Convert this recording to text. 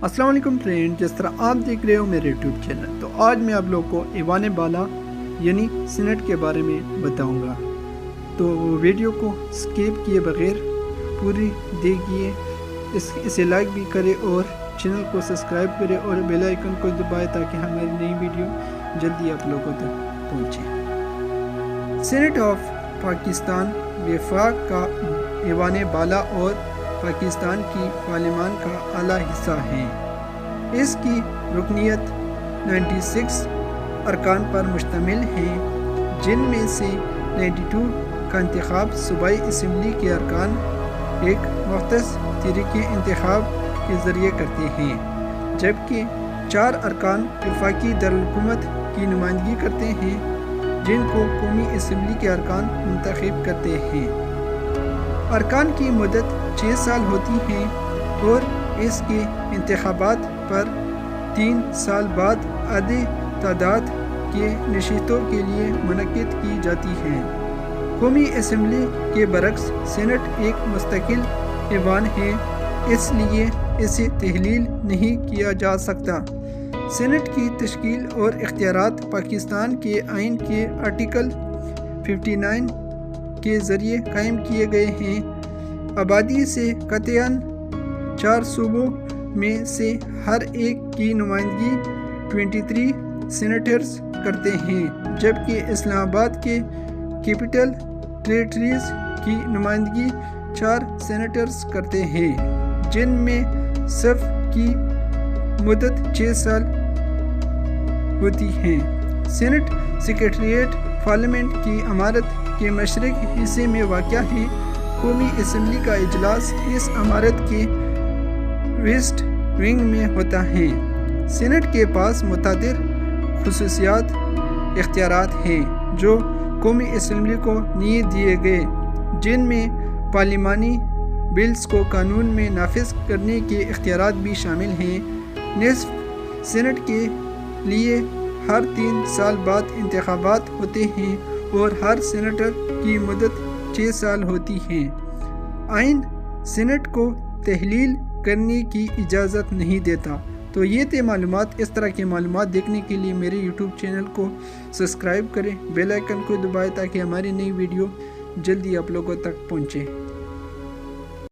अस्सलाम वालेकुम फ्रेंड, जिस तरह आप देख रहे हो मेरे यूट्यूब चैनल, तो आज मैं आप लोगों को ईवान बाला यानी सीनेट के बारे में बताऊंगा। तो वीडियो को स्किप किए बगैर पूरी देखिए, इसे लाइक भी करें और चैनल को सब्सक्राइब करें और बेल आइकन को दबाएं ताकि हमारी नई वीडियो जल्दी आप लोगों तक पहुंचे। सीनेट ऑफ पाकिस्तान वफाक का ईवान बाला और पाकिस्तान की पार्लियामान का आला हिस्सा है। इसकी रुकनियत 96 अरकान पर मुश्तमिल है, जिनमें से 92 का इंतखाब सूबाई असम्बली के अरकान एक मुख्तस तरीके इंतखाब के ज़रिए करते हैं, जबकि 4 अरकान वफाकी दारुल-हुकूमत की नुमाइंदगी करते हैं, जिनको कौमी असम्बली के अरकान मुंतखब करते हैं। अरकान की मुद्दत 6 साल होती है और इसके इंतखाबात पर 3 साल बाद आधे तादाद के नशिस्तों के लिए मुनक्किद की जाती है। कौमी असम्बली के बरक्स सीनेट एक मुस्तकिल ईवान है, इसलिए इसे तहलील नहीं किया जा सकता। सीनेट की तश्कील और इख्तियारात पाकिस्तान के आइन के आर्टिकल 59 के ज़रिए कायम किए गए हैं। आबादी से कतईन 4 सूबों में से हर एक की नुमाइंदगी 23 सीनेटर्स करते हैं, जबकि इस्लामाबाद के कैपिटल टेरिटरीज की नुमाइंदगी 4 सीनेटर्स करते हैं, जिनमें सब की मुद्दत 6 साल होती है। सीनेट सेक्रेटेरिएट पार्लियामेंट की इमारत के मशरक़ी हिस्से में वाक़या है। कौमी असम्बली का इजलास इस इमारत के वेस्ट विंग में होता है। सीनेट के पास मुतअद्दिद खुसूसियात इख्तियारात हैं जो कौमी असम्बली को नहीं दिए गए, जिनमें पार्लिमानी बिल्स को कानून में नाफिज करने के इख्तियारात भी शामिल हैं। निस्फ सीनेट के लिए हर 3 साल बाद इंतखाबात होते हैं और हर सीनेटर की मुद्दत 6 साल होती है। आइन सीनेट को तहलील करने की इजाज़त नहीं देता। तो ये थे मालूमात। इस तरह की मालूमात देखने के लिए मेरे यूट्यूब चैनल को सब्सक्राइब करें, बेल आइकन को दबाएं ताकि हमारी नई वीडियो जल्दी आप लोगों तक पहुँचे।